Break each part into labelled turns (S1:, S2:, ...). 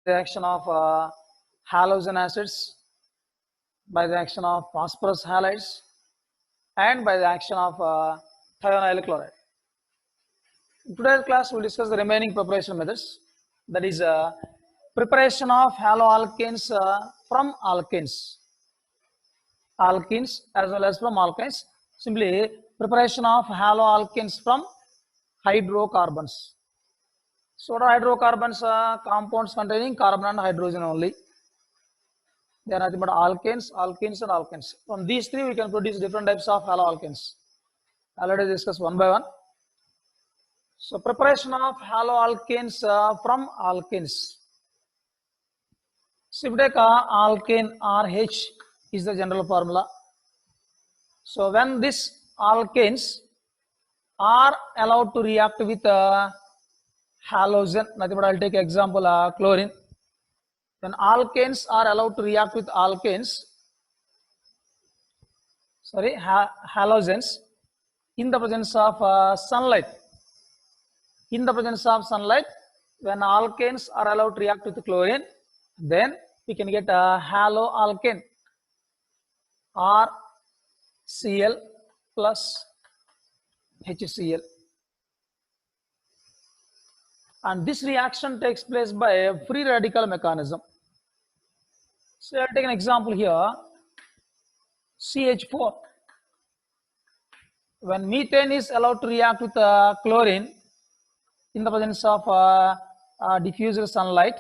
S1: the action of halogen acids, by the action of phosphorus halides, and by the action of thionyl chloride. In today's class, we will discuss the remaining preparation methods. That is preparation of haloalkanes from alkanes. Alkenes as well as from alkynes. Simply preparation of haloalkanes from hydrocarbons. So what are hydrocarbons? Compounds containing carbon and hydrogen only. They are nothing but alkanes, alkenes and alkanes. From these three we can produce different types of haloalkanes. Already discussed one by one. So preparation of haloalkanes from alkanes. So if we take alkane RH is the general formula. So when these alkanes are allowed to react with halogen, nothing but I'll take example chlorine. When alkanes are allowed to react with halogens in the presence of sunlight. In the presence of sunlight, when alkanes are allowed to react with chlorine, then we can get a haloalkane, RCl plus HCl. And this reaction takes place by a free radical mechanism. So I'll take an example here, CH4. When methane is allowed to react with chlorine in the presence of diffused sunlight.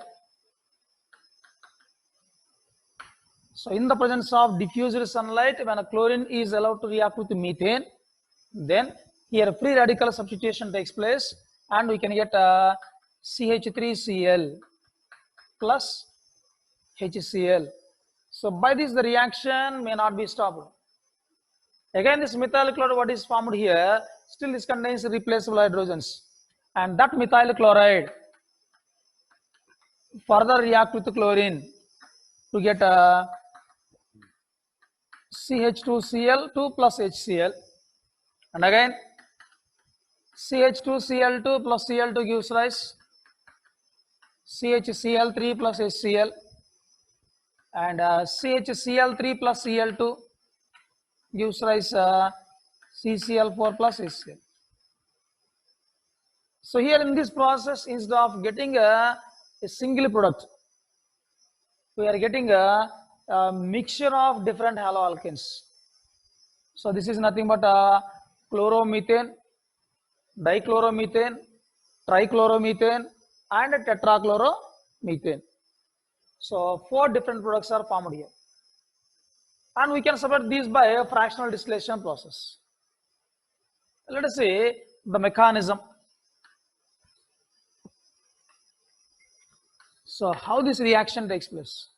S1: So in the presence of diffused sunlight, when a chlorine is allowed to react with methane, then here free radical substitution takes place and we can get CH3Cl plus HCl. So by this the reaction may not be stopped. Again this methyl chloride what is formed here, still this contains replaceable hydrogens, and that methyl chloride further react with chlorine to get CH2Cl2 plus HCl, and again CH2Cl2 plus Cl2 gives rise CHCl3 plus HCl, and CHCl3 plus Cl2 gives rise CCl4 plus HCl. So here in this process, instead of getting a single product, we are getting a mixture of different haloalkanes. So this is nothing but chloromethane, dichloromethane, trichloromethane and tetrachloromethane. So 4 different products are formed here. And we can separate these by a fractional distillation process. Let us see the mechanism. So how this reaction takes place?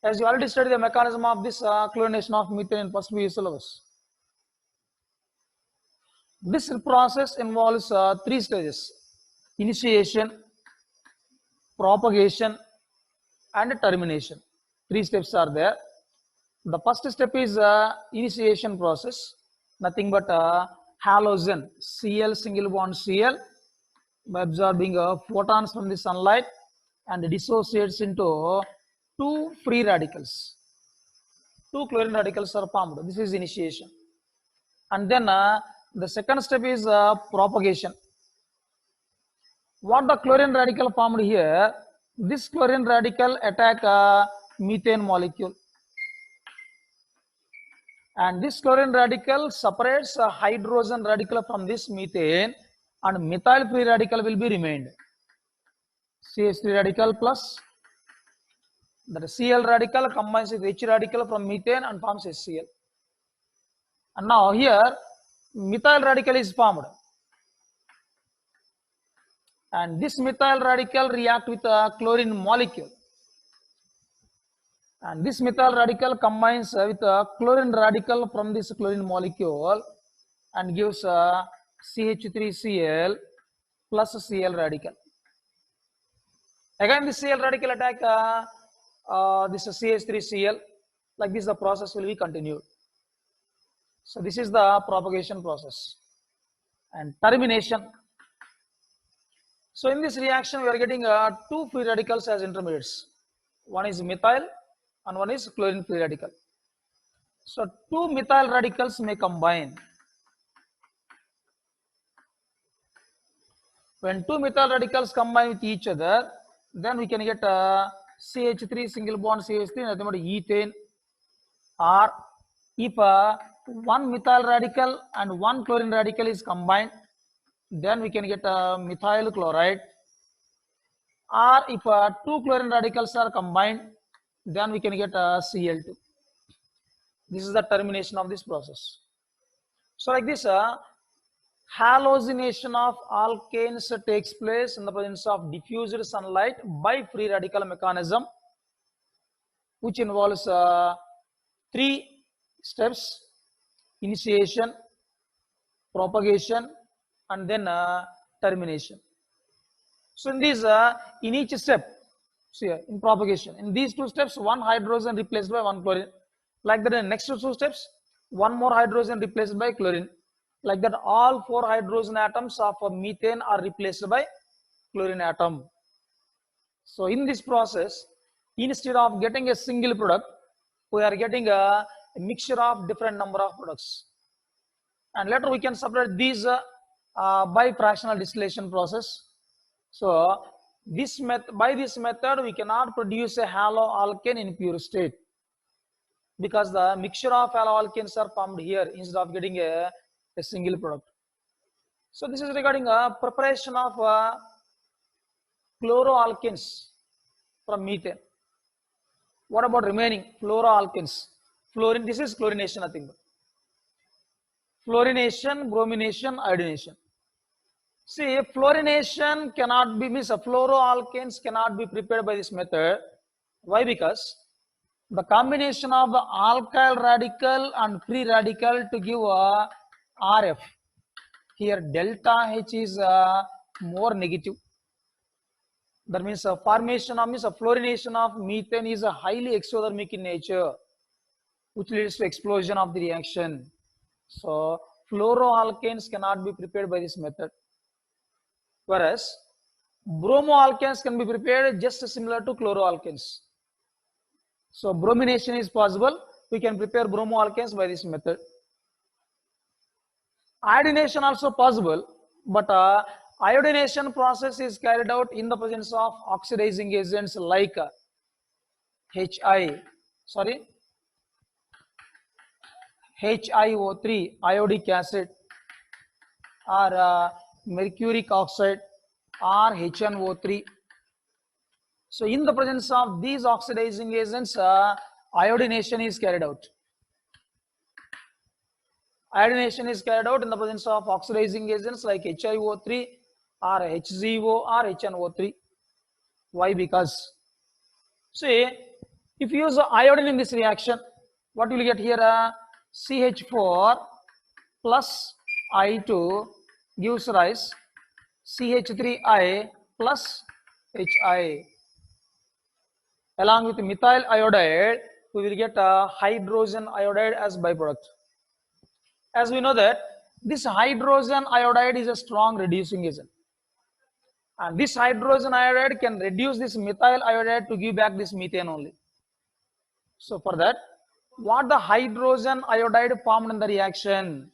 S1: As you already studied the mechanism of this chlorination of methane in first BA syllabus. This process involves 3 stages: initiation, propagation and termination. 3 steps are there. The first step is initiation process, nothing but halogen Cl single bond Cl by absorbing photons from the sunlight and dissociates into 2 free radicals. 2 chlorine radicals are formed. This is initiation. And then the second step is propagation. What the chlorine radical formed here, this chlorine radical attack methane molecule. And this chlorine radical separates a hydrogen radical from this methane, and methyl free radical will be remained. CH3 radical plus the Cl radical combines with H radical from methane and forms HCl. And now here methyl radical is formed. And this methyl radical react with a chlorine molecule. And this methyl radical combines with a chlorine radical from this chlorine molecule and gives CH3Cl plus Cl radical. Again, this Cl radical attack this CH3Cl. Like this, the process will be continued. So this is the propagation process. And termination. So in this reaction, we are getting two free radicals as intermediates. One is methyl and one is chlorine free radical. So two methyl radicals may combine. When two methyl radicals combine with each other, then we can get CH3 single bond CH3, nothing but ethane. Or if one methyl radical and one chlorine radical is combined, then we can get methyl chloride. Or if two chlorine radicals are combined, then we can get Cl2. This is the termination of this process. So like this, halogenation of alkanes takes place in the presence of diffused sunlight by free radical mechanism, which involves three steps: initiation, propagation, and then termination. So in these, in each step, see here, in propagation, in these two steps, one hydrogen replaced by one chlorine. Like that, in the next two steps, one more hydrogen replaced by chlorine. Like that, all four hydrogen atoms of methane are replaced by chlorine atom. So in this process, instead of getting a single product, we are getting a mixture of different number of products. And later we can separate these by fractional distillation process. So by this method, we cannot produce a haloalkane in pure state, because the mixture of haloalkanes are formed here instead of getting a single product. So this is regarding preparation of chloroalkanes from methane. What about remaining fluoroalkanes? Fluorine, this is chlorination, nothing but. Fluorination, bromination, iodination. See, fluorination cannot be, means fluoroalkanes cannot be prepared by this method. Why? Because the combination of the alkyl radical and free radical to give a RF. Here delta H is more negative. That means formation of, means fluorination of methane is highly exothermic in nature, which leads to explosion of the reaction. So fluoroalkanes cannot be prepared by this method. Whereas bromoalkanes can be prepared just similar to chloroalkanes. So bromination is possible. We can prepare bromoalkanes by this method. Iodination also possible, but iodination process is carried out in the presence of oxidizing agents like HiO3, iodic acid, or mercuric oxide, or HNO3. So in the presence of these oxidizing agents, iodination is carried out. Iodination is carried out in the presence of oxidizing agents like HiO3 or HZO or HNO3. Why? Because, see, if you use iodine in this reaction, what will you get here? CH4 plus I2 gives rise CH3I plus HI. Along with methyl iodide, we will get hydrogen iodide as byproduct. As we know that this hydrogen iodide is a strong reducing agent, and this hydrogen iodide can reduce this methyl iodide to give back this methane only. So for that, what the hydrogen iodide formed in the reaction,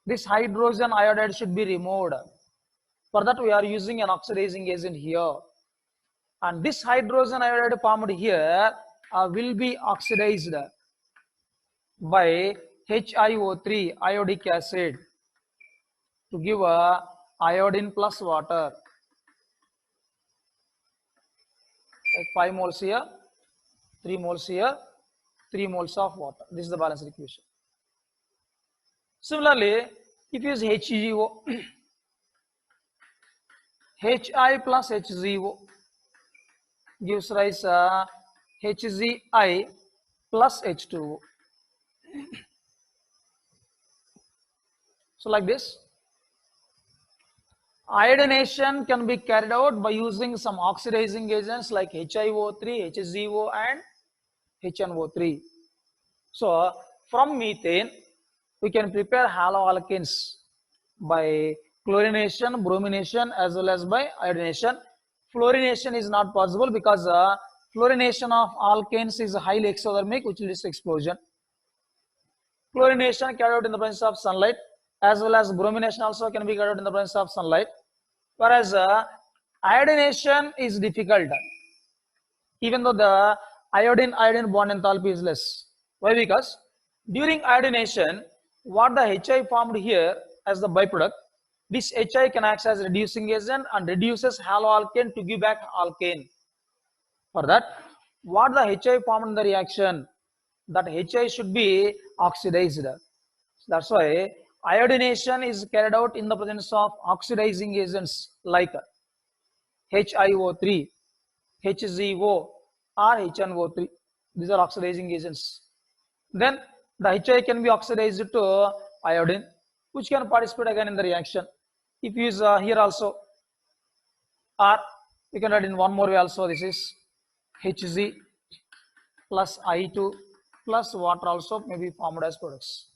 S1: this hydrogen iodide should be removed. For that, we are using an oxidizing agent here, and this hydrogen iodide formed here will be oxidized by HiO3, iodic acid, to give iodine plus water. Like 5 moles here, 3 moles here, 3 moles of water. This is the balanced equation. Similarly, if you use HGO, Hi plus HZO gives rise HZI plus H2O. So like this, iodination can be carried out by using some oxidizing agents like HiO3, HZO, and HNO3. So from methane, we can prepare haloalkanes by chlorination, bromination, as well as by iodination. Fluorination is not possible because fluorination of alkanes is highly exothermic, which leads to explosion. Chlorination carried out in the presence of sunlight, as well as bromination also can be carried out in the presence of sunlight. Whereas iodination is difficult, even though the iodine bond enthalpy is less. Why? Because during iodination, what the HI formed here as the byproduct, this HI can act as reducing agent and reduces haloalkane to give back alkane. For that, what the HI formed in the reaction, that HI should be oxidized. That's why iodination is carried out in the presence of oxidizing agents like HiO3, HZO, or HNO3. These are oxidizing agents. Then the HI can be oxidized to iodine, which can participate again in the reaction. If you use here also, or you can write in one more way also, this is Hz plus I2 plus water also may be formed as products.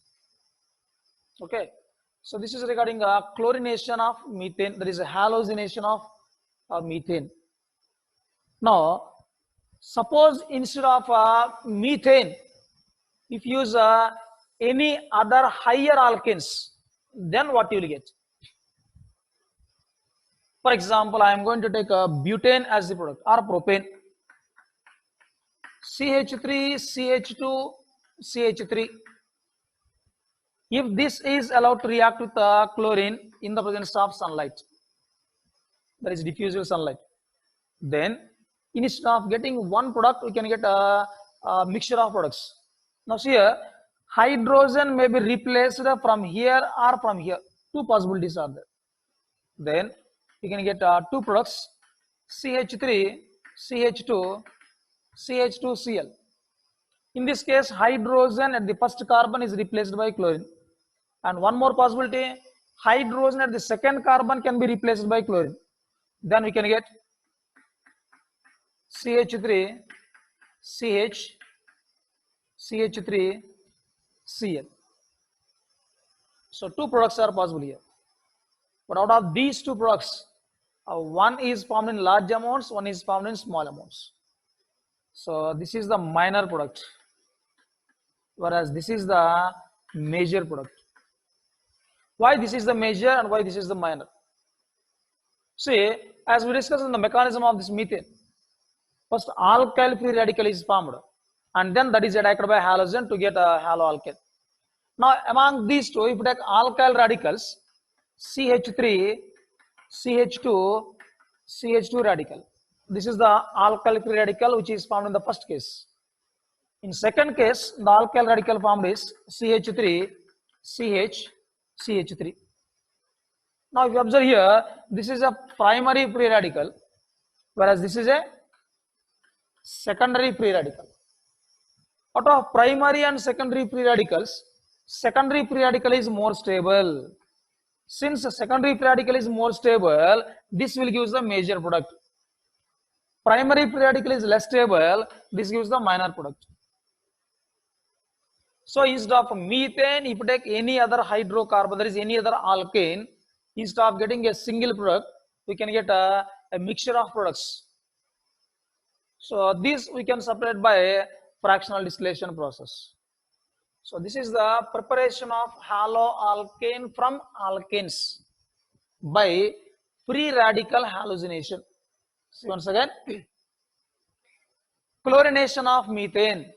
S1: Okay, so this is regarding chlorination of methane. There is a halogenation of methane. Now, suppose instead of methane, if you use any other higher alkanes, then what you will get? For example, I am going to take butane as the product, or propane. CH3, CH2, CH3. If this is allowed to react with chlorine in the presence of sunlight, that is diffused sunlight, then instead of getting one product, we can get a mixture of products. Now see here, hydrogen may be replaced from here or from here. Two possibilities are there. Then you can get two products, CH3, CH2, CH2Cl. In this case, hydrogen at the first carbon is replaced by chlorine. And one more possibility, hydrogen at the second carbon can be replaced by chlorine. Then we can get CH3, CH, CH3, Cl. So two products are possible here. But out of these two products, one is formed in large amounts, one is formed in small amounts. So this is the minor product, whereas this is the major product. Why this is the major and why this is the minor? See, as we discussed in the mechanism of this methane, first alkyl free radical is formed, and then that is attacked by halogen to get a haloalkane. Now among these two, if you take alkyl radicals, CH3, CH2, CH2 radical. This is the alkyl free radical which is formed in the first case. In second case, the alkyl radical formed is CH3, CH, CH3. Now if you observe here, this is a primary free radical, whereas this is a secondary free radical. Out of primary and secondary free radicals, secondary free radical is more stable. Since the secondary free radical is more stable, this will give the major product. Primary free radical is less stable, this gives the minor product. So instead of methane, if you take any other hydrocarbon, there is any other alkane, instead of getting a single product, we can get a mixture of products. So this we can separate by a fractional distillation process. So this is the preparation of haloalkane from alkanes by free radical halogenation. See once again, chlorination of methane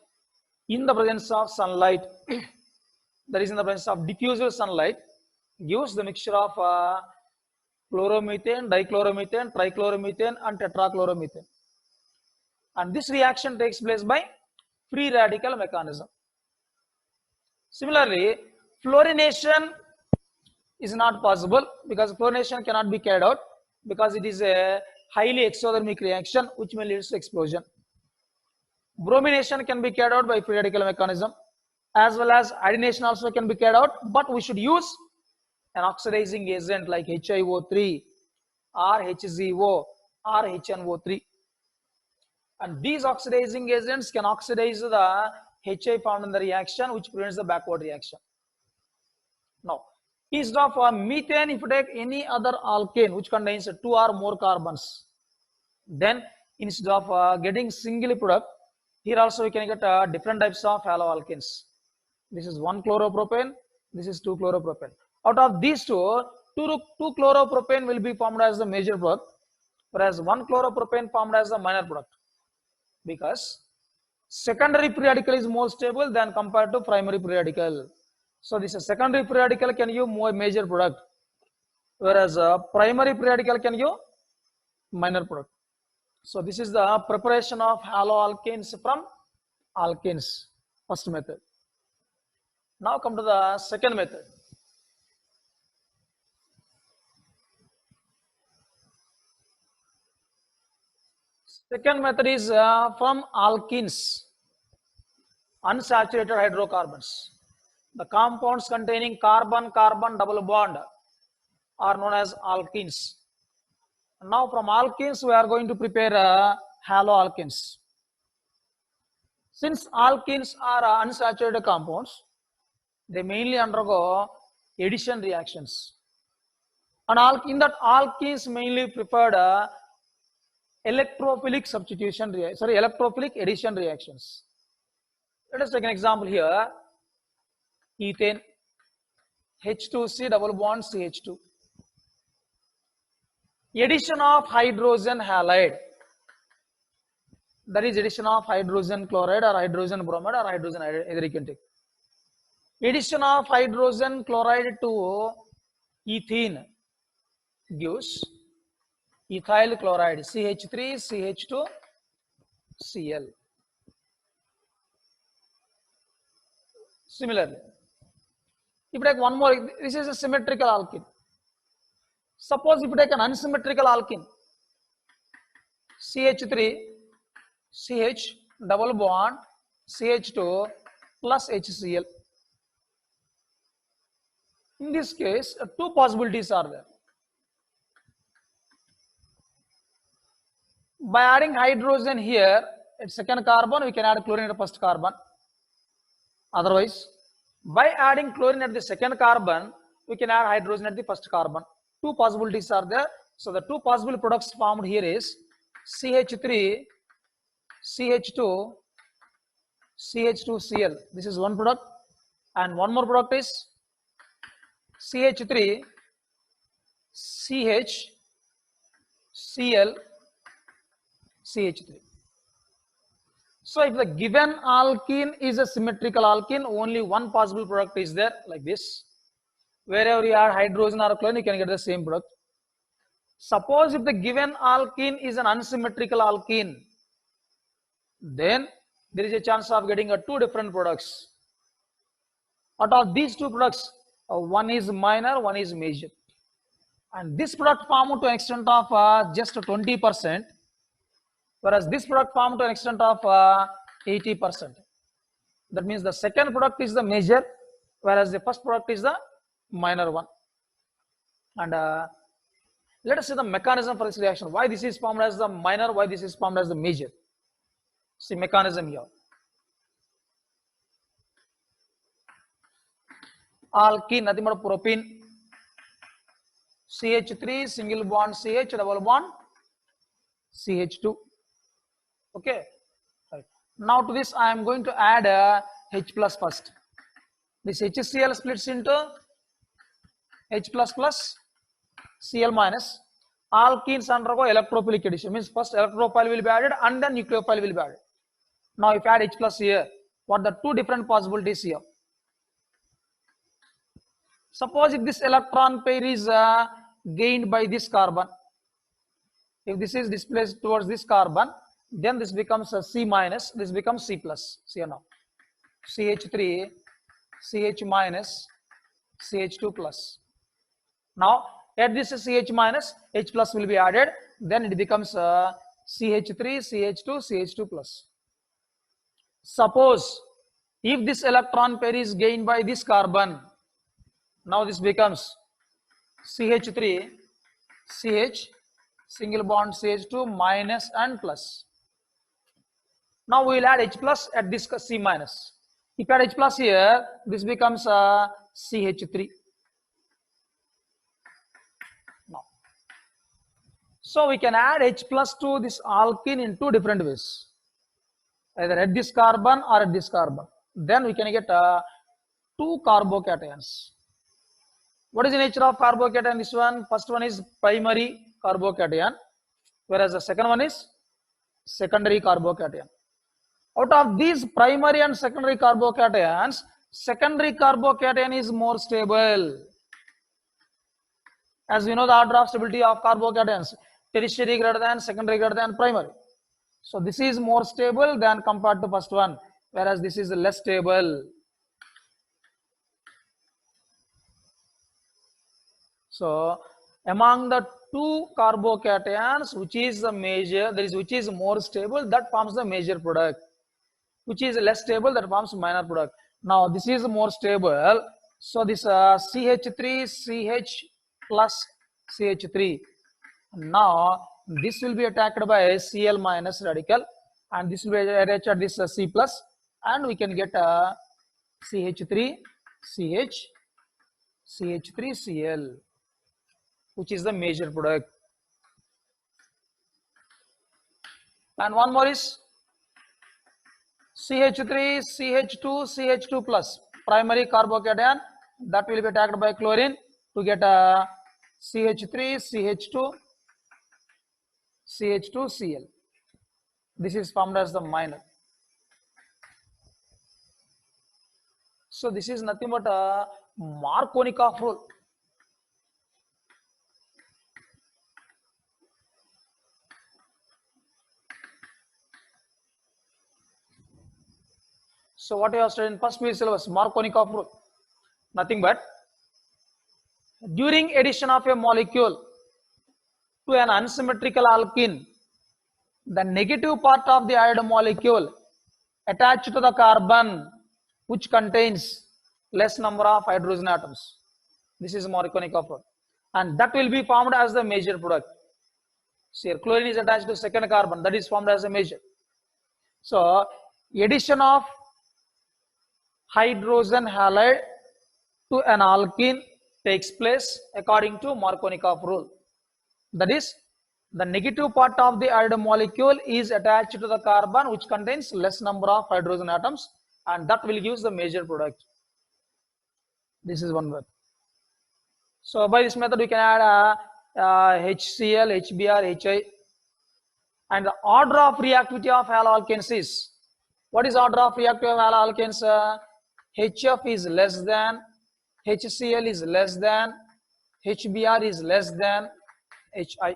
S1: in the presence of sunlight, that is in the presence of diffused sunlight, gives the mixture of chloromethane, dichloromethane, trichloromethane and tetrachloromethane. And this reaction takes place by free radical mechanism. Similarly, fluorination is not possible because fluorination cannot be carried out because it is a highly exothermic reaction which may lead to explosion. Bromination can be carried out by free radical mechanism, as well as iodination also can be carried out, but we should use an oxidizing agent like HiO3 or HZO or HNO3. And these oxidizing agents can oxidize the HI found in the reaction, which prevents the backward reaction. Now, Instead of methane, if you take any other alkane which contains two or more carbons, then instead of getting single product, here also we can get different types of haloalkanes. This is 1 chloropropane, this is 2 chloropropane. Out of these two chloropropane will be formed as the major product, whereas 1 chloropropane formed as the minor product, because secondary free radical is more stable than compared to primary free radical. So this is secondary free radical can give more major product, whereas primary free radical can give minor product. So this is the preparation of haloalkanes from alkanes, first method. Now come to the second method. Second method is from alkenes, unsaturated hydrocarbons. The compounds containing carbon-carbon double bond are known as alkenes. Now from alkenes we are going to prepare haloalkanes. Since alkenes are unsaturated compounds, they mainly undergo addition reactions. And in that alkenes mainly preferred electrophilic substitution electrophilic addition reactions. Let us take an example here. Ethane, H2C double bond CH2. Addition of hydrogen halide, that is addition of hydrogen chloride or hydrogen bromide or hydrogen iodide, either you can take. Addition of hydrogen chloride to ethene gives ethyl chloride CH3CH2Cl. Similarly, if you take one more, this is a symmetrical alkene. Suppose if you take an unsymmetrical alkene, CH3 CH double bond CH2 plus HCl. In this case, two possibilities are there. By adding hydrogen here at second carbon, we can add chlorine at first carbon. Otherwise, by adding chlorine at the second carbon, we can add hydrogen at the first carbon. Two possibilities are there. So the two possible products formed here is CH3 CH2 CH2Cl. This is one product, and one more product is CH3 CHCl CH3. So if the given alkene is a symmetrical alkene, only one possible product is there, like this. Wherever you add hydrogen or chlorine, you can get the same product. Suppose if the given alkene is an unsymmetrical alkene, then there is a chance of getting two different products. Out of these two products, one is minor, one is major. And this product formed to an extent of just 20%, whereas this product formed to an extent of 80%. That means the second product is the major, whereas the first product is the minor one. And let us see the mechanism for this reaction. Why this is formed as the minor, why this is formed as the major. See mechanism here. Alkene, nothing but propene. CH3 single bond CH double bond CH2. Okay. Right. Now to this I am going to add H plus first. This HCl splits into H plus plus Cl minus. Alkenes undergo electrophilic addition, means first electrophile will be added and then nucleophile will be added. Now if you add H plus here, what are the two different possibilities here? Suppose if this electron pair is gained by this carbon, if this is displaced towards this carbon, then this becomes a C minus, this becomes C plus. See now, CH3, CH minus, CH2 plus. Now at this CH minus, H plus will be added, then it becomes CH3, CH2, CH2 plus. Suppose if this electron pair is gained by this carbon, now this becomes CH3, CH, single bond CH2 minus and plus. Now we will add H plus at this C minus. If you add H plus here, this becomes CH3. So we can add H plus to this alkene in two different ways, either at this carbon or at this carbon. Then we can get two carbocations. What is the nature of carbocation? This one, first one is primary carbocation, whereas the second one is secondary carbocation. Out of these primary and secondary carbocations, secondary carbocation is more stable. As we know, the order of stability of carbocations, tertiary greater than, secondary greater than primary. So this is more stable than compared to first one, whereas this is less stable. So among the two carbocations, which is the major, which is more stable, that forms the major product. Which is less stable, that forms minor product. Now this is more stable, so this CH3 CH plus CH3. Now this will be attacked by Cl minus radical, and this will be attached at this C plus, and we can get CH3 CH CH3 Cl, which is the major product. And one more is CH3 CH2 CH2 plus, primary carbocation, that will be attacked by chlorine to get CH3 CH2 CH2 Cl. This is formed as the minor. So this is nothing but a Markovnikov rule. So what you have studied in first PU syllabus, Markovnikov rule, nothing but during addition of a molecule to an unsymmetrical alkene, the negative part of the iodide molecule attached to the carbon which contains less number of hydrogen atoms. This is Markovnikov rule, and that will be formed as the major product. So here chlorine is attached to second carbon, that is formed as a major. So addition of hydrogen halide to an alkene takes place according to Markovnikov rule. That is, the negative part of the iodide molecule is attached to the carbon which contains less number of hydrogen atoms, and that will give the major product. This is one word. So by this method we can add HCl, HBr, HI, and the order of reactivity of haloalkanes is, what is order of reactivity of haloalkanes? HF is less than, HCl is less than, HBr is less than HI.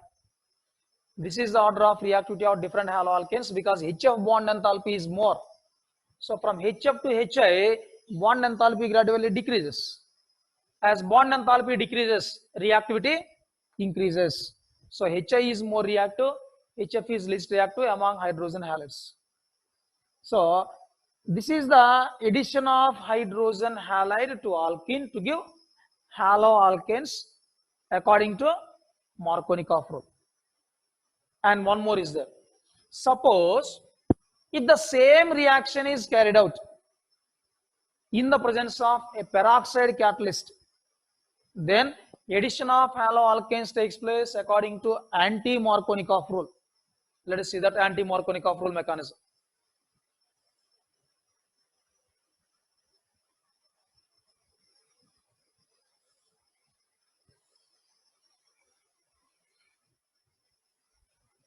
S1: This is the order of reactivity of different haloalkanes, because HF bond enthalpy is more. So from HF to HI, bond enthalpy gradually decreases. As bond enthalpy decreases, reactivity increases. So HI is more reactive, HF is least reactive among hydrogen halides. So this is the addition of hydrogen halide to alkene to give haloalkanes according to Markovnikov rule. And one more is there. Suppose if the same reaction is carried out in the presence of a peroxide catalyst, then addition of haloalkanes takes place according to anti-Markovnikov rule. Let us see that anti-Markovnikov rule mechanism.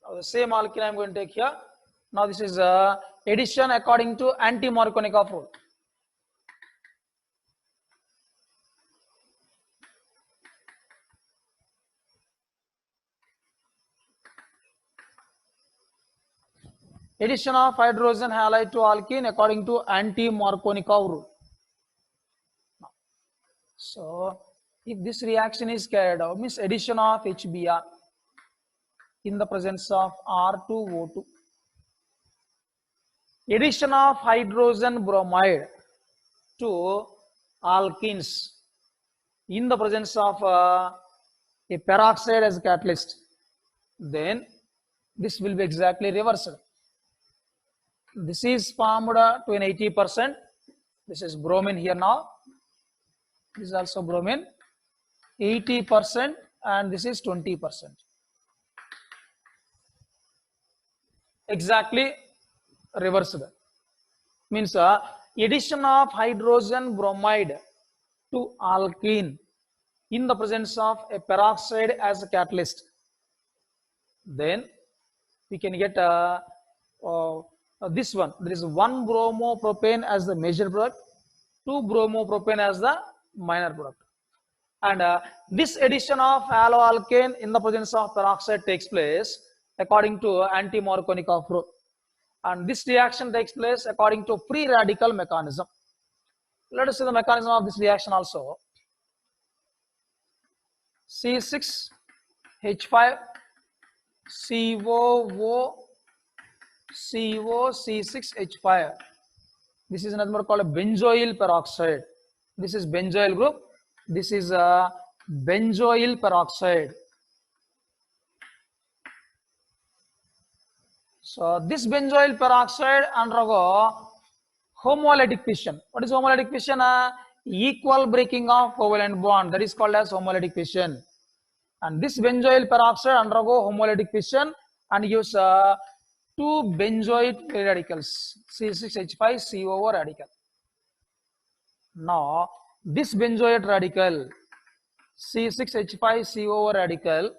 S1: Now the same alkene I am going to take here. Now this is addition according to anti-Markovnikov rule. Addition of hydrogen halide to alkene according to anti-Markovnikov rule. So if this reaction is carried out, means addition of HBr in the presence of R2O2, addition of hydrogen bromide to alkenes in the presence of a peroxide as catalyst, then this will be exactly reversed. This is formed to an 80%. This is bromine here now. This is also bromine, 80%, and this is 20%. exactly reversed. Means addition of hydrogen bromide to alkene in the presence of a peroxide as a catalyst, then we can get uh, this one. There is one bromopropane as the major product, two bromopropane as the minor product. And this addition of haloalkane in the presence of peroxide takes place according to anti-Markovnikov rule. And this reaction takes place according to free radical mechanism. Let us see the mechanism of this reaction also. C6H5 C6H5. This is another called a benzoyl peroxide. This is benzoyl group. This is a benzoyl peroxide. So this benzoyl peroxide undergo homolytic fission. What is homolytic fission? Equal breaking of covalent bond. That is called as homolytic fission. And this benzoyl peroxide undergo homolytic fission and gives two benzoate free radicals, C6H5COO radical. Now, this benzoate radical, C6H5COO radical,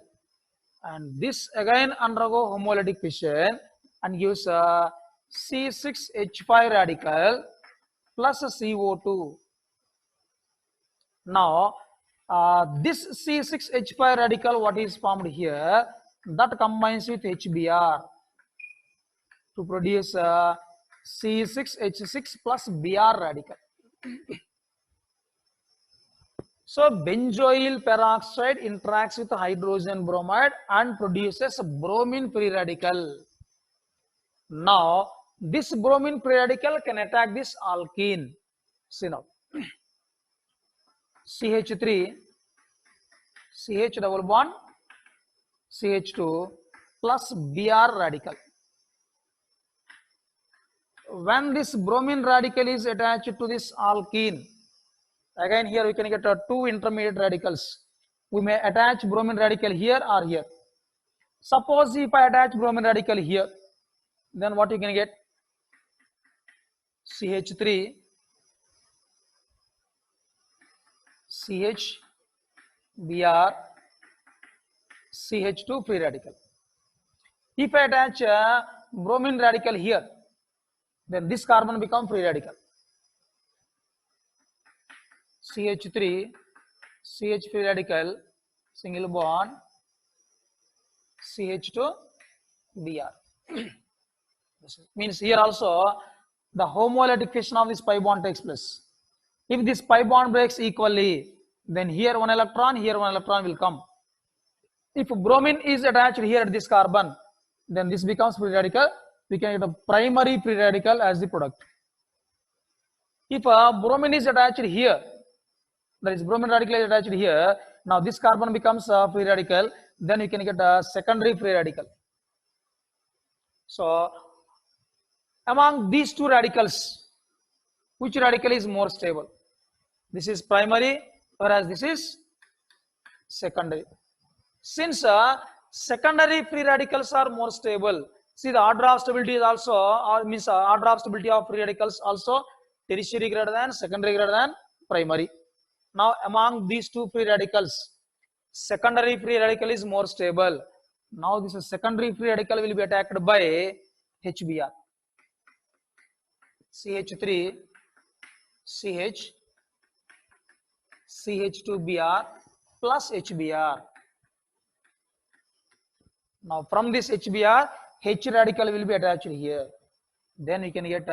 S1: and this again undergo homolytic fission and gives a C6H5 radical plus a CO2. Now, this C6H5 radical, what is formed here, that combines with HBr to produce C6H6 plus Br radical. So benzoyl peroxide interacts with hydrogen bromide and produces a bromine free radical. Now this bromine free radical can attack this alkene. See now, CH3, CH double bond, CH2 plus Br radical. When this bromine radical is attached to this alkene, again here we can get two intermediate radicals. We may attach bromine radical here or here. Suppose if I attach bromine radical here, then what you can get? CH3, CH, Br, CH2 free radical. If I attach bromine radical here, then this carbon become free radical. CH3, CH free radical, single bond, CH2, Br. Means here also the homolytic fission of this pi bond takes place. If this pi bond breaks equally, then here one electron will come. If bromine is attached here at this carbon, then this becomes free radical. We can get a primary free radical as the product. If bromine is attached here, that is bromine radical is attached here, now this carbon becomes a free radical, then you can get a secondary free radical. So among these two radicals, which radical is more stable? This is primary, whereas this is secondary. Since secondary free radicals are more stable, see the order of stability is also, order of stability of free radicals also tertiary greater than, secondary greater than primary. Now among these two free radicals, secondary free radical is more stable. Now this secondary free radical will be attacked by HBr. CH3, CH, CH2Br plus HBr. Now from this HBr, H radical will be attached here. Then we can get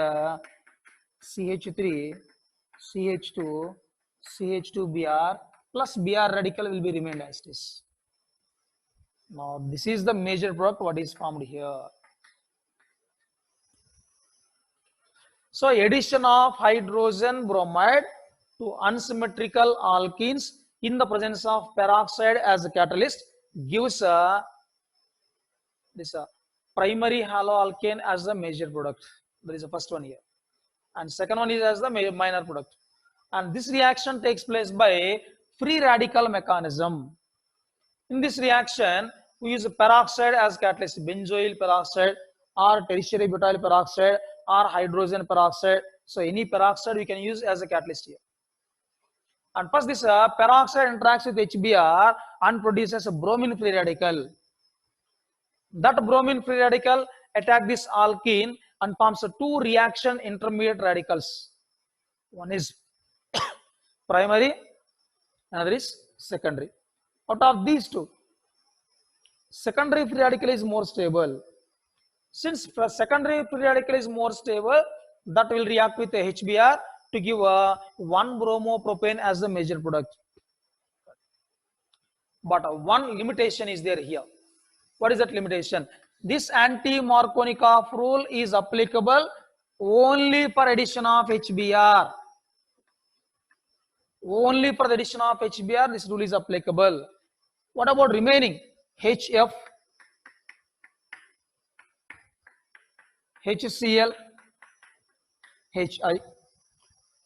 S1: CH3, CH2, CH2Br plus Br radical will be remained as this. Now this is the major product what is formed here. So addition of hydrogen bromide to unsymmetrical alkenes in the presence of peroxide as a catalyst gives this primary haloalkane as the major product. That is the first one here, and second one is as the minor product. And this reaction takes place by free radical mechanism. In this reaction, we use peroxide as catalyst, benzoyl peroxide, or tertiary butyl peroxide or hydrogen peroxide. So any peroxide we can use as a catalyst here. And first this peroxide interacts with HBr and produces a bromine free radical. That bromine free radical attack this alkene and forms two reaction intermediate radicals. One is primary, another is secondary. Out of these two, secondary free radical is more stable. Since secondary free radical is more stable, that will react with HBr to give 1-bromopropane as the major product. But one limitation is there here. What is that limitation? This anti-Markovnikov rule is applicable only for addition of HBr. Only for the addition of HBr, this rule is applicable. What about remaining? HF, HCl, HI.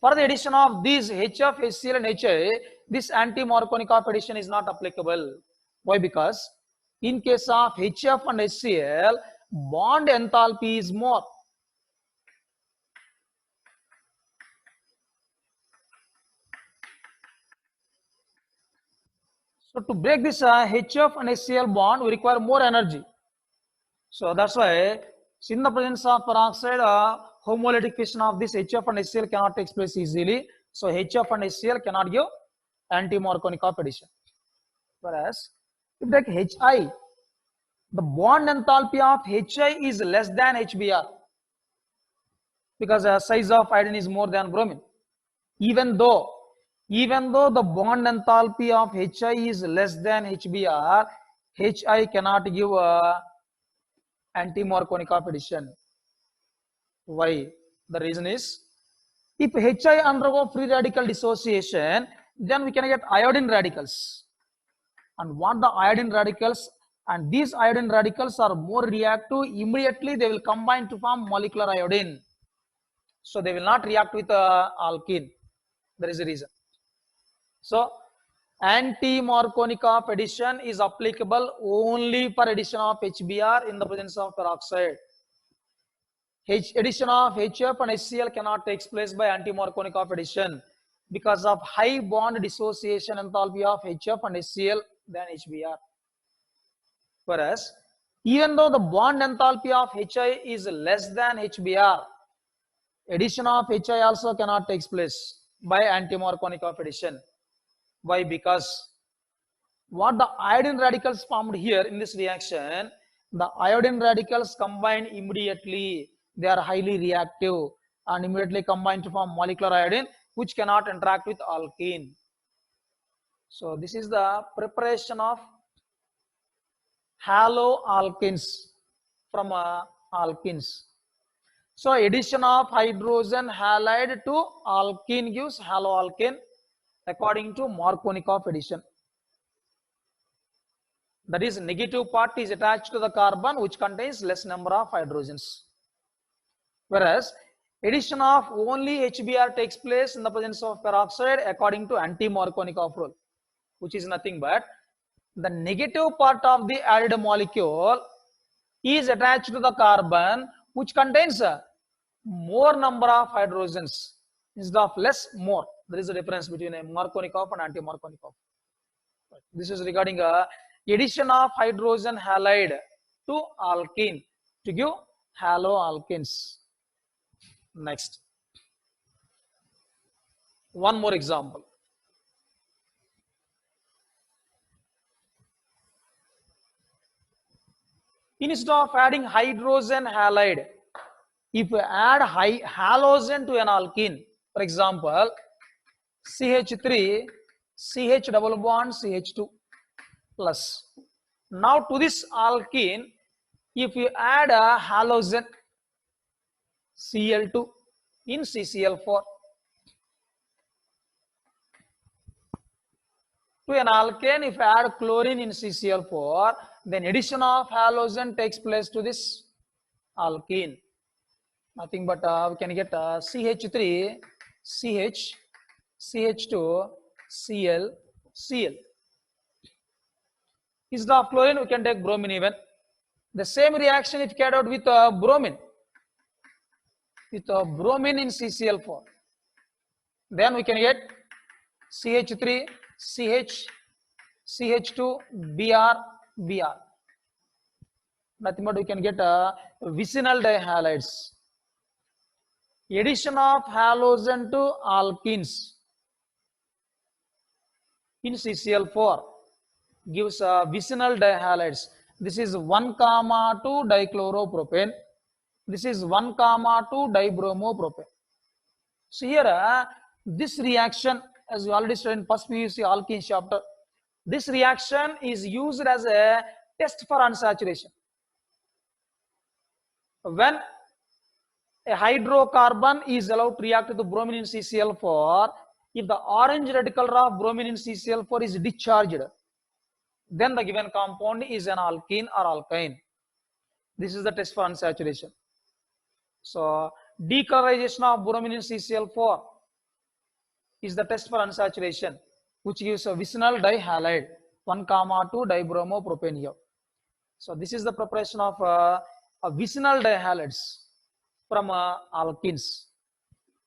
S1: For the addition of these HF, HCl and HI, this anti-Markovnikov addition is not applicable. Why? Because in case of HF and HCl, bond enthalpy is more. So to break this HF and HCl bond, we require more energy. So that's why in the presence of peroxide, homolytic fission of this HF and HCl cannot take place easily. So HF and HCl cannot give anti-Markovnikov addition. Whereas if take HI, the bond enthalpy of HI is less than HBr because the size of iodine is more than bromine. Even though the bond enthalpy of HI is less than HBr, HI cannot give anti-Markovnikov addition. Why? The reason is, if HI undergo free radical dissociation, then we can get iodine radicals. And what the iodine radicals? And these iodine radicals are more reactive. Immediately they will combine to form molecular iodine. So they will not react with alkene. There is a reason. So anti-Markovnikov addition is applicable only for addition of HBr in the presence of peroxide. Addition of HF and HCl cannot take place by anti-Markovnikov addition because of high bond dissociation enthalpy of HF and HCl than HBr. Whereas even though the bond enthalpy of HI is less than HBr, addition of HI also cannot take place by anti-Markovnikov addition. Why? Because what the iodine radicals formed here in this reaction, the iodine radicals combine immediately. They are highly reactive and immediately combine to form molecular iodine, which cannot interact with alkene. So this is the preparation of haloalkenes from alkenes. So addition of hydrogen halide to alkene gives haloalkane according to Markovnikov addition. That is, negative part is attached to the carbon which contains less number of hydrogens. Whereas addition of only HBr takes place in the presence of peroxide according to anti-Markovnikov rule, which is nothing but the negative part of the added molecule is attached to the carbon which contains more number of hydrogens instead of less, more. There is a difference between a Markovnikov and anti-Markovnikov. This is regarding addition of hydrogen halide to alkene to give haloalkenes. Next, one more example. Instead of adding hydrogen halide, if we add halogen to an alkene, for example, CH3, CH double bond, CH2 plus. Now to this alkene, if you add a halogen, Cl2 in CCl4, to an alkane, if you add chlorine in CCl4, then addition of halogen takes place to this alkene. Nothing but we can get CH3, CH, CH2, Cl, Cl. Instead of chlorine, we can take bromine even. The same reaction if carried out with bromine in CCl4, then we can get CH3 CH CH2 Br. Nothing but we can get vicinal dihalides. Addition of halogen to alkenes in CCl4 gives vicinal dihalides. This is 1,2 dichloropropane. This is 1,2 dibromopropane. So here this reaction, as we already studied in first PUC alkene chapter, this reaction is used as a test for unsaturation. When a hydrocarbon is allowed to react with bromine in CCl4, if the orange red color of bromine in CCl4 is discharged, then the given compound is an alkene or alkyne. This is the test for unsaturation. So decolorization of bromine in CCl4 is the test for unsaturation, which gives a vicinal dihalide 1,2 dibromopropane here. So this is the preparation of vicinal dihalides from alkenes.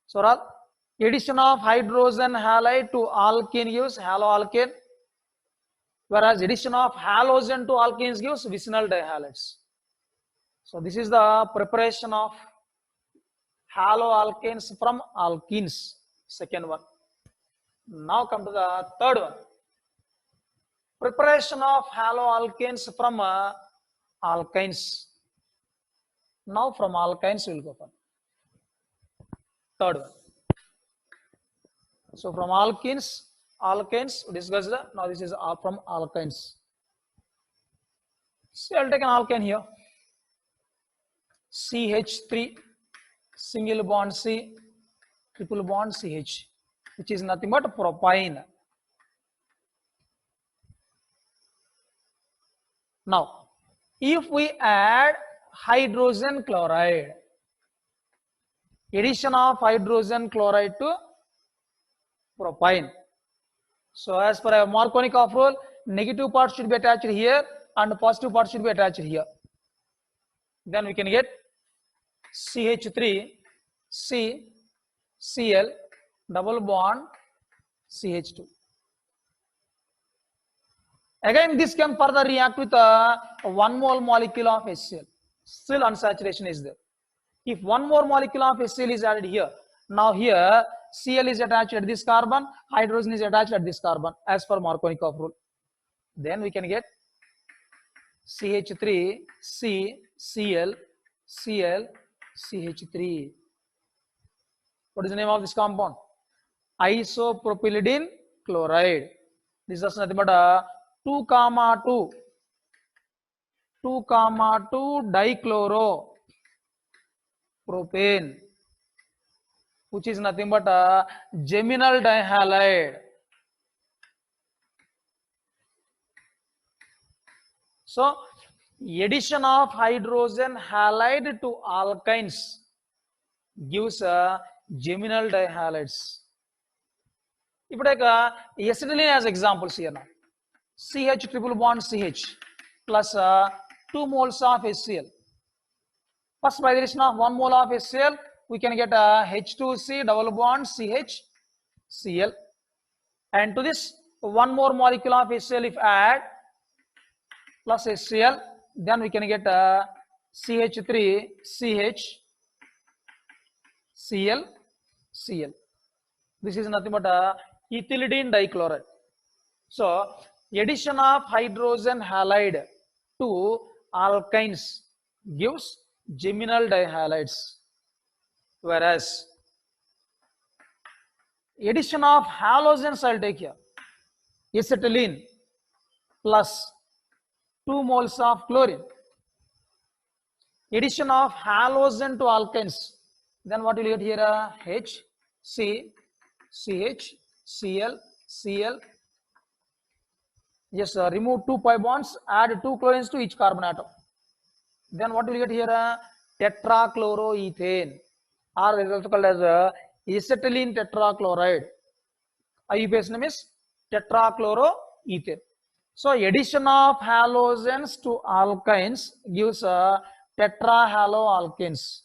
S1: So addition of hydrogen halide to alkene gives haloalkane, whereas addition of halogen to alkenes gives vicinal dihalides. So this is the preparation of haloalkanes from alkenes, second one. Now come to the third one. Preparation of haloalkanes from alkynes. Now from alkynes we will go for third one. So from alkenes we discussed. Now this is from alkynes. So I'll take an alkane here. CH3 single bond C triple bond CH, which is nothing but propyne. Now if we add hydrogen chloride, addition of hydrogen chloride to propyne. So as per a Markovnikov rule, negative part should be attached here and positive part should be attached here. Then we can get CH3 C Cl double bond CH2. Again this can further react with 1 mole molecule of HCl. Still unsaturation is there. If 1 more molecule of HCl is added here, now here Cl is attached at this carbon, hydrogen is attached at this carbon as per Markovnikov rule. Then we can get CH3 C Cl Cl CH3. What is the name of this compound? Isopropyridine chloride. This is nothing but 2,2 dichloropropane, which is nothing but a geminal dihalide. So addition of hydrogen halide to alkynes gives geminal dihalides. If you take acetylene as examples here now, CH triple bond CH plus 2 moles of HCl. First by the addition of 1 mole of HCl, we can get H2C double bond CH Cl, and to this 1 more molecule of HCl if add plus HCl, then we can get CH3 CH Cl Cl. This is nothing but ethylidene dichloride. So addition of hydrogen halide to alkynes gives geminal dihalides, whereas addition of halogens I'll take here, acetylene plus 2 moles of chlorine. Addition of halogen to alkynes, then what will you get here? H, C, CH, Cl, Cl. Just remove 2 pi bonds, add 2 chlorines to each carbon atom. Then what will you get here? Tetrachloroethane, or is also called as acetylene tetrachloride. IUPAC name is tetrachloroethane. So addition of halogens to alkynes gives tetrahaloalkanes.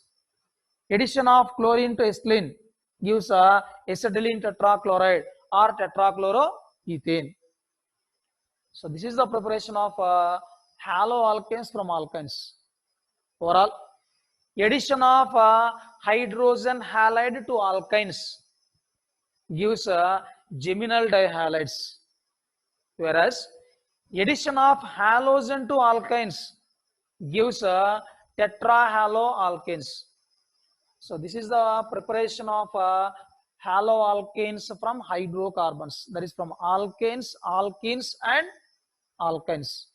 S1: Addition of chlorine to ethylene gives acetylene tetrachloride or tetrachloroethane. So this is the preparation of haloalkanes from alkynes. Overall, addition of hydrogen halide to alkynes gives geminal dihalides, whereas addition of halogen to alkynes gives tetrahaloalkanes. So this is the preparation of haloalkanes from hydrocarbons, that is from alkanes, alkenes and alkynes.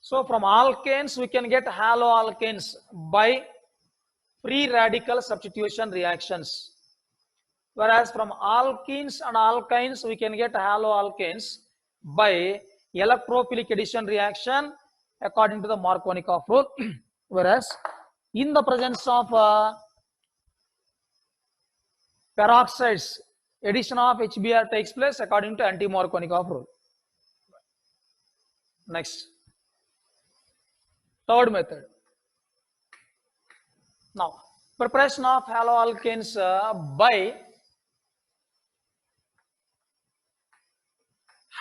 S1: So from alkanes we can get haloalkanes by free radical substitution reactions, whereas from alkenes and alkynes we can get haloalkanes by electrophilic addition reaction according to the Markovnikov rule. Whereas in the presence of peroxides, addition of HBr takes place according to anti-Markovnikov rule. Next, third method. Now, preparation of haloalkanes by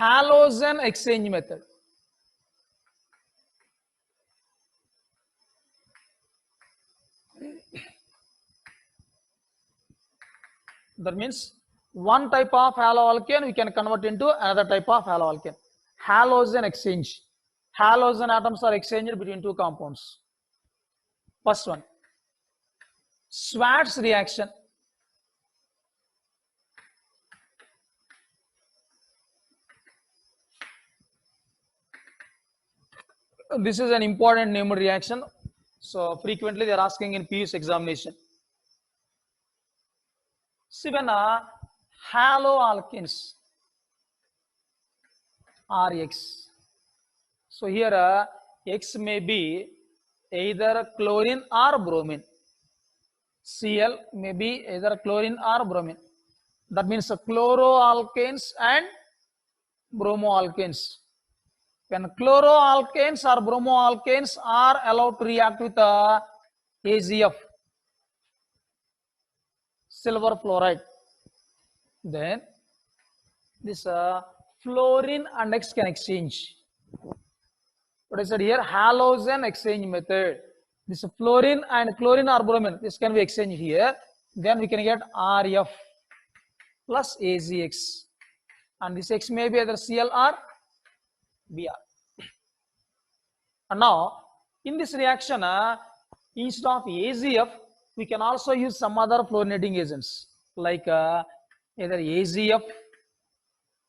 S1: halogen exchange method. That means one type of haloalkane we can convert into another type of haloalkane. Halogen exchange. Halogen atoms are exchanged between two compounds. First one, Schwarz reaction. This is an important named reaction. So frequently they are asking in PU's examination. See, when haloalkanes are X. So here X may be either chlorine or bromine. Cl may be either chlorine or bromine. That means chloroalkanes and bromoalkanes. When chloroalkanes or bromoalkanes are allowed to react with AgF, silver fluoride, then this fluorine and X can exchange. What I said here, halogen exchange method. This fluorine and chlorine or bromine, this can be exchanged here. Then we can get RF plus AgX. And this X may be either Cl or Br. And now, in this reaction, instead of AgF, we can also use some other fluorinating agents like either AgF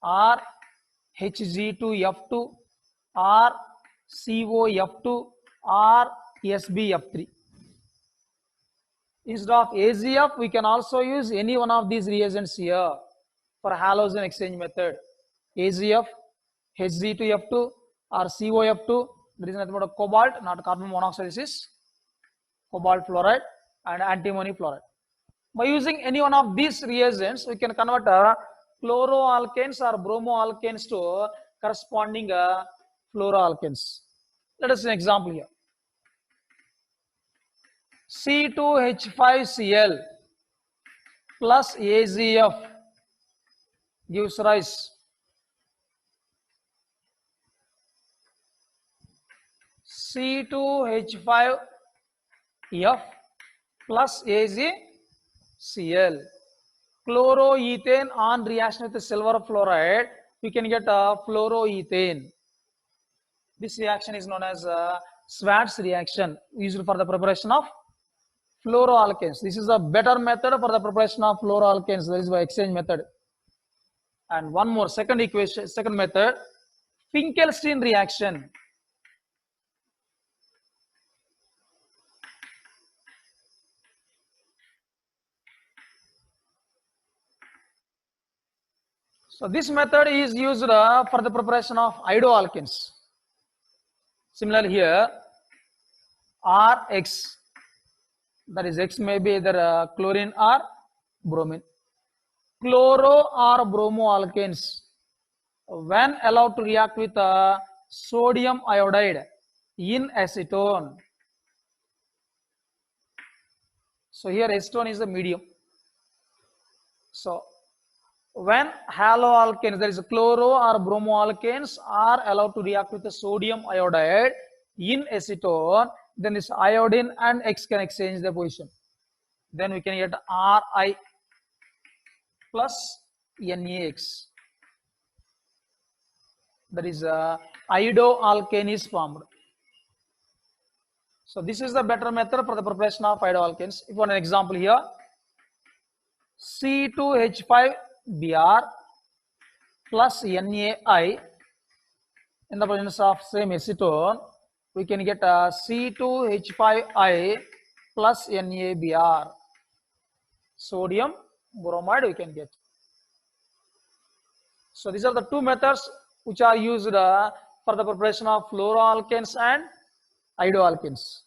S1: or Hg2F2 or COF2 or SbF3. Instead of AgF, we can also use any one of these reagents here for halogen exchange method. AgF, Hg2F2 or COF2. There is nothing but a cobalt, not carbon monoxide. This is cobalt fluoride and antimony fluoride. By using any one of these reagents, we can convert chloroalkanes or bromoalkanes to corresponding fluoroalkanes. Let us see an example here. C2H5Cl plus AgF gives rise C2H5F plus AgCl. Chloroethane on reaction with the silver fluoride, we can get fluoroethane. This reaction is known as Schwarz reaction, used for the preparation of fluoroalkanes. This is a better method for the preparation of fluoroalkanes. That is by exchange method. And one more, second equation, second method, Finkelstein reaction. So this method is used for the preparation of iodoalkanes. Similarly here, Rx, that is X may be either chlorine or bromine. chloro or bromoalkanes when allowed to react with sodium iodide in acetone. So here acetone is the medium. So when haloalkanes, there is a chloro or bromoalkanes, are allowed to react with the sodium iodide in acetone, then this iodine and X can exchange the position. Then we can get Ri plus NaX. That is iodoalkane is formed. So this is the better method for the preparation of iodoalkanes. If you want an example here, C2H5Br plus NaI in the presence of same acetone, we can get C2H5I plus NaBr. Sodium bromide we can get. So these are the two methods which are used for the preparation of fluoroalkanes and iodoalkanes.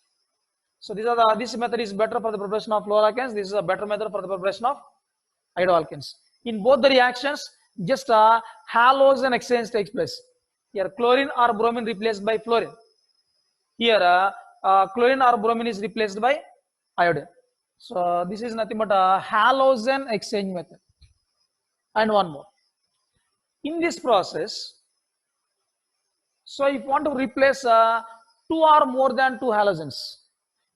S1: So this method is better for the preparation of fluoroalkanes. This is a better method for the preparation of iodoalkanes. In both the reactions, just a halogen exchange takes place. Here chlorine or bromine replaced by fluorine. Here chlorine or bromine is replaced by iodine. So this is nothing but a halogen exchange method. And one more. In this process, so if you want to replace two or more than two halogens,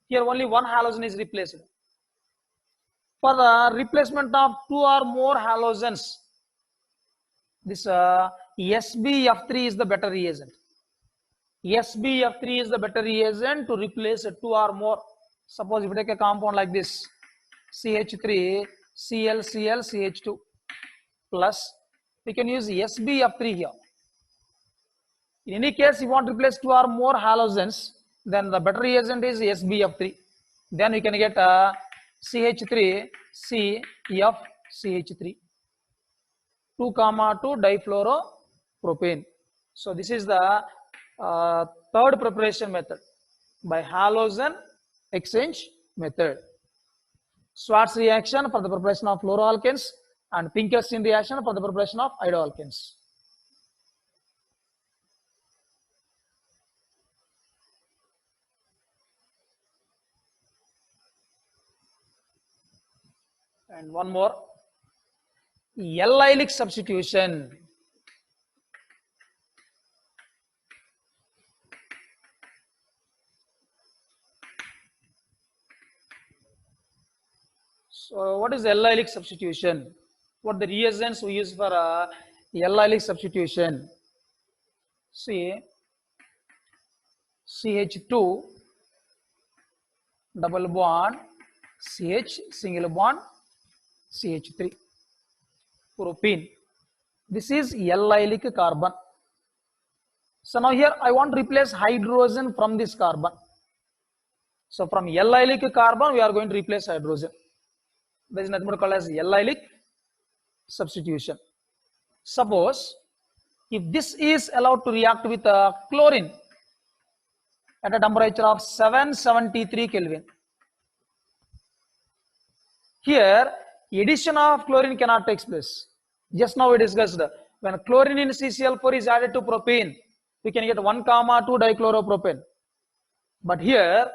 S1: here only one halogen is replaced. For the replacement of two or more halogens, this SbF3 is the better reagent. SbF3 is the better reagent to replace two or more. Suppose if you take a compound like this, CH3, Cl, Cl, CH2 plus, we can use SbF3 here. In any case, you want to replace two or more halogens, then the better reagent is SbF3. Then we can get CH3, CF, CH3. 2, 2 difluoropropane. So this is the third preparation method by halogen exchange method. Schwarz reaction for the preparation of fluoroalkanes and Pinkerstein reaction for the preparation of iodoalkanes. And one more, allylic substitution. So what is allylic substitution? What are the reagents we use for allylic substitution? See, CH2 double bond CH single bond CH3 propene. This is allylic carbon. So now here I want to replace hydrogen from this carbon. So from allylic carbon we are going to replace hydrogen. There is nothing called as allylic substitution. Suppose if this is allowed to react with chlorine at a temperature of 773 Kelvin. Here addition of chlorine cannot take place. Just now we discussed when chlorine in CCl4 is added to propane, we can get 1, 2 dichloropropane. But here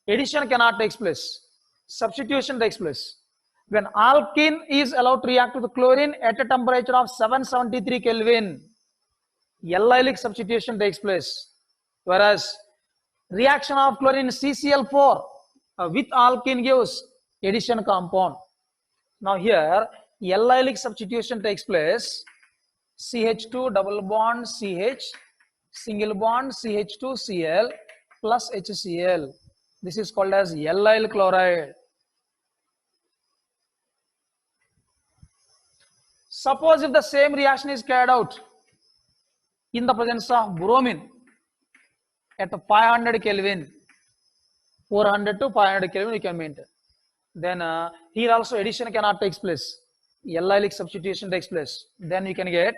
S1: addition cannot take place. Substitution takes place. When alkene is allowed to react with chlorine at a temperature of 773 Kelvin, allylic substitution takes place. Whereas reaction of chlorine CCl4 with alkene gives addition compound. Now here allylic substitution takes place. CH2 double bond CH single bond CH2 Cl plus HCl. This is called as allyl chloride. Suppose if the same reaction is carried out in the presence of bromine at 500 Kelvin, 400 to 500 Kelvin we can maintain. Then here also addition cannot take place. Allylic substitution takes place. Then we can get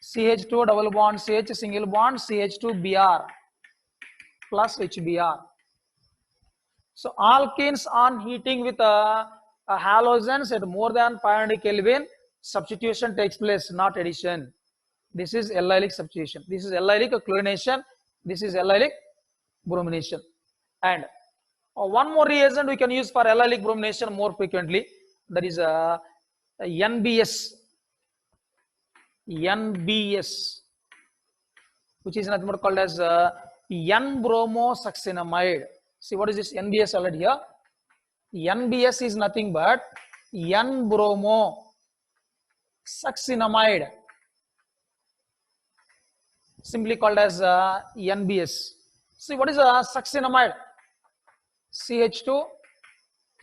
S1: CH2 double bond CH single bond CH2Br plus HBr. So alkenes on heating with halogens at more than 500 Kelvin, substitution takes place, not addition. This is allylic substitution. This is allylic chlorination. This is allylic bromination. And one more reagent we can use for allylic bromination more frequently. That is NBS. NBS, which is nothing but called as N-bromosuccinamide. See, what is this NBS already here? NBS is nothing but N-bromosuccinamide, simply called as NBS. See, what is succinamide? CH2,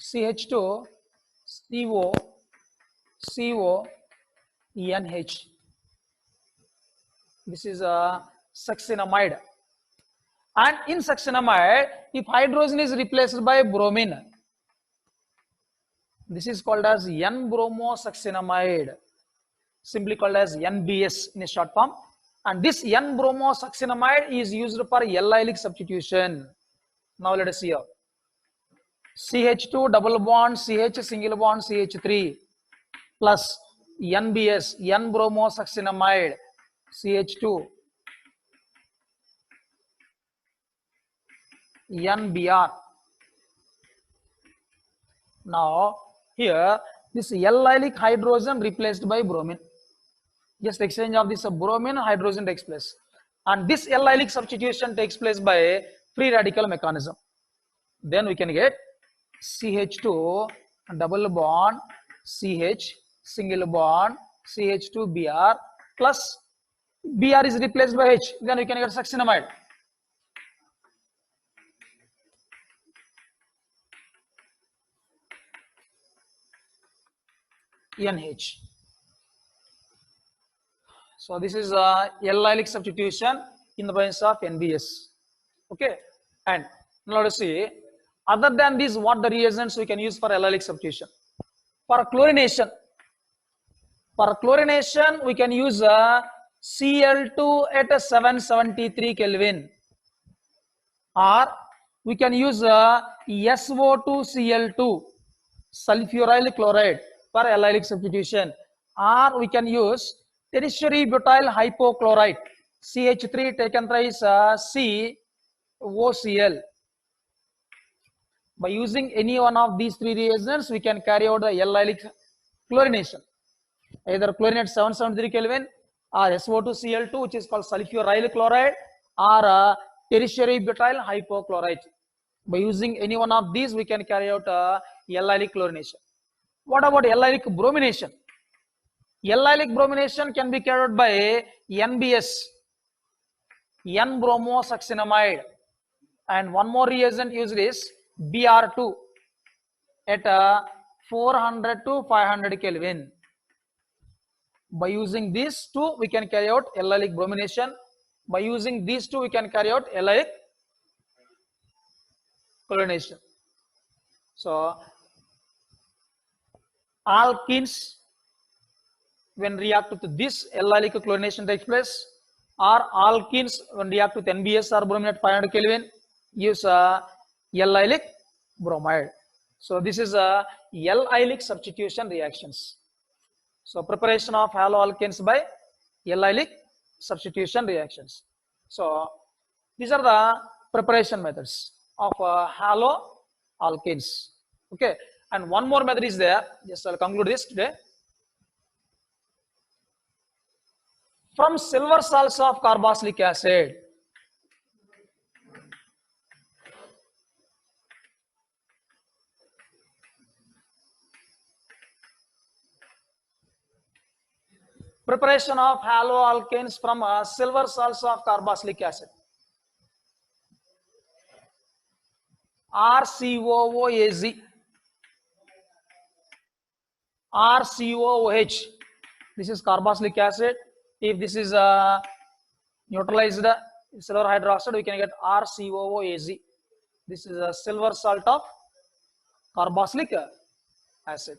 S1: CH2, CO, CO, NH. This is succinamide. And in succinamide, if hydrogen is replaced by bromine, this is called as N-bromosuccinamide, simply called as NBS in a short form. And this N-bromosuccinamide is used for allylic substitution. Now let us see here. CH2 double bond CH single bond CH3 plus NBS, N-bromosuccinamide, CH2, NBr. Now here this allylic hydrogen replaced by bromine. Just exchange of this bromine hydrogen takes place, and this allylic substitution takes place by free radical mechanism. Then we can get CH2 double bond CH single bond CH2Br plus Br is replaced by H. Then we can get succinamide. NH. So this is allylic substitution in the presence of NBS. Okay, and now let us see. Other than this, what the reagents we can use for allylic substitution? For chlorination, we can use Cl2 at 773 Kelvin, or we can use SO2Cl2 sulfuryl chloride for allylic substitution, or we can use tertiary butyl hypochlorite CH3 taken thrice COCl. By using any one of these three reagents, we can carry out the allylic chlorination. Either chlorinate 773 Kelvin or SO2Cl2, which is called sulfuryl chloride, or tertiary butyl hypochlorite. By using any one of these, we can carry out allylic chlorination. What about allylic bromination? Allylic bromination can be carried out by NBS, N-bromosuccinamide, and one more reagent used is Br2 at 400 to 500 Kelvin. By using these two, we can carry out allylic bromination. By using these two, we can carry out allylic chlorination. So, alkenes, when react with this, allylic chlorination takes place, or alkenes when react with NBS or bromine at 500 Kelvin, use allylic bromide. So this is allylic substitution reactions. So preparation of haloalkanes by allylic substitution reactions. So these are the preparation methods of haloalkanes. Okay, and one more method is there. Just I'll conclude this today. From silver salts of carboxylic acid, preparation of haloalkanes from silver salts of carboxylic acid, RCOOAZ, RCOOH. This is carboxylic acid. If this is neutralized silver hydroxide, we can get RCOOAZ. This is a silver salt of carboxylic acid.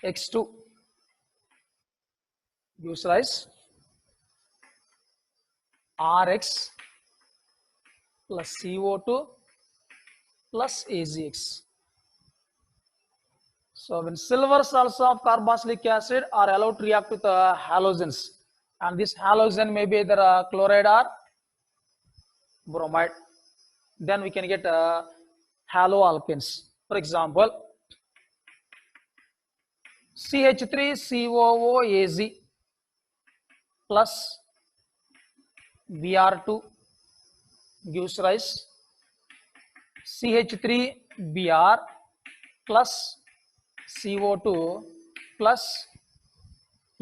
S1: X2 gives rise Rx plus CO2 plus AgX. So when silver salts of carboxylic acid are allowed to react with halogens, and this halogen may be either chloride or bromide, then we can get haloalkanes. For example, CH3COOAZ plus Br2 gives rise CH3Br plus CO2 plus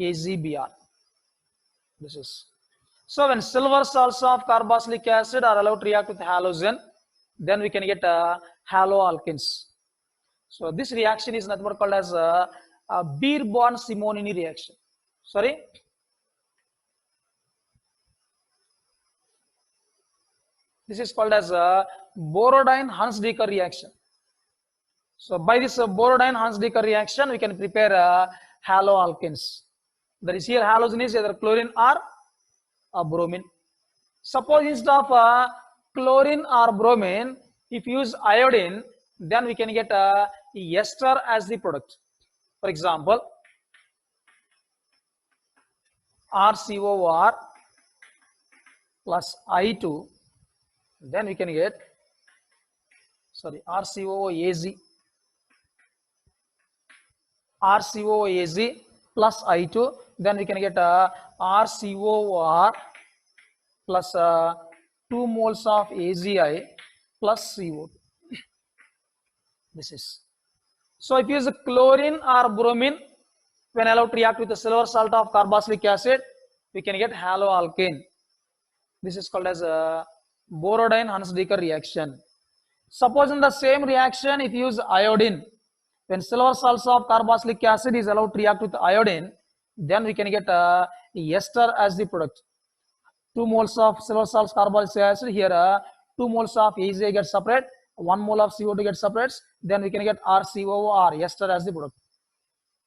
S1: AgBr. This is so when silver salts of carboxylic acid are allowed to react with halogen, then we can get haloalkanes. So this reaction is nothing but called as a Beer-Bond-Simonini reaction. Sorry. This is called as a Borodine-Hunsdiecker reaction. So by this Borodine-Hunsdiecker reaction, we can prepare haloalkanes. That is here halogen is either chlorine or bromine. Suppose instead of chlorine or bromine, if you use iodine, then we can get ester as the product. For example, RCOR plus I2, then we can get RCOAZ plus I2, then we can get RCOR plus 2 moles of AgI plus CO2. This is. So if you use chlorine or bromine, when allowed to react with the silver salt of carboxylic acid, we can get haloalkane. This is called as a Borodine-Hunsdiecker reaction. Suppose in the same reaction, if you use iodine, when silver salts of carboxylic acid is allowed to react with iodine, then we can get ester as the product. 2 moles of silver salts carboxylic acid, here 2 moles of AgI get separate, 1 mole of CO2 get separates, then we can get RCOR, ester as the product.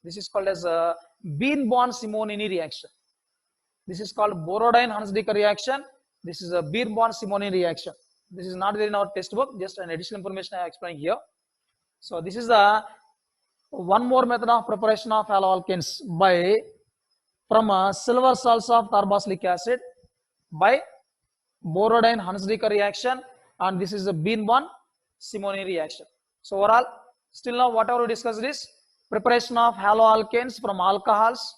S1: This is called as a Beer-Bond-Simonini reaction. This is called Borodine-Hunsdiecker reaction. This is a Beer-Bond-Simonini reaction. This is not there in our textbook, just an additional information I am explaining here. So this is one more method of preparation of haloalkanes from silver salts of carboxylic acid by Borodine-Hunsdiecker reaction, and this is a Beer-Bond-Simonini reaction. So overall, still now whatever we discussed is preparation of haloalkanes from alcohols,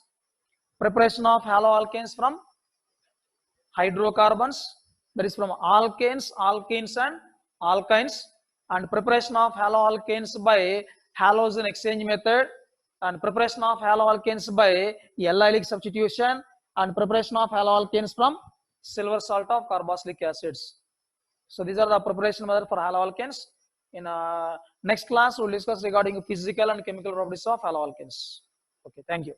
S1: preparation of haloalkanes from hydrocarbons, that is from alkanes, alkenes and alkynes, and preparation of haloalkanes by halogen exchange method, and preparation of haloalkanes by allylic substitution, and preparation of haloalkanes from silver salt of carboxylic acids. So these are the preparation methods for haloalkanes. In next class, we will discuss regarding physical and chemical properties of haloalkanes. Okay, thank you.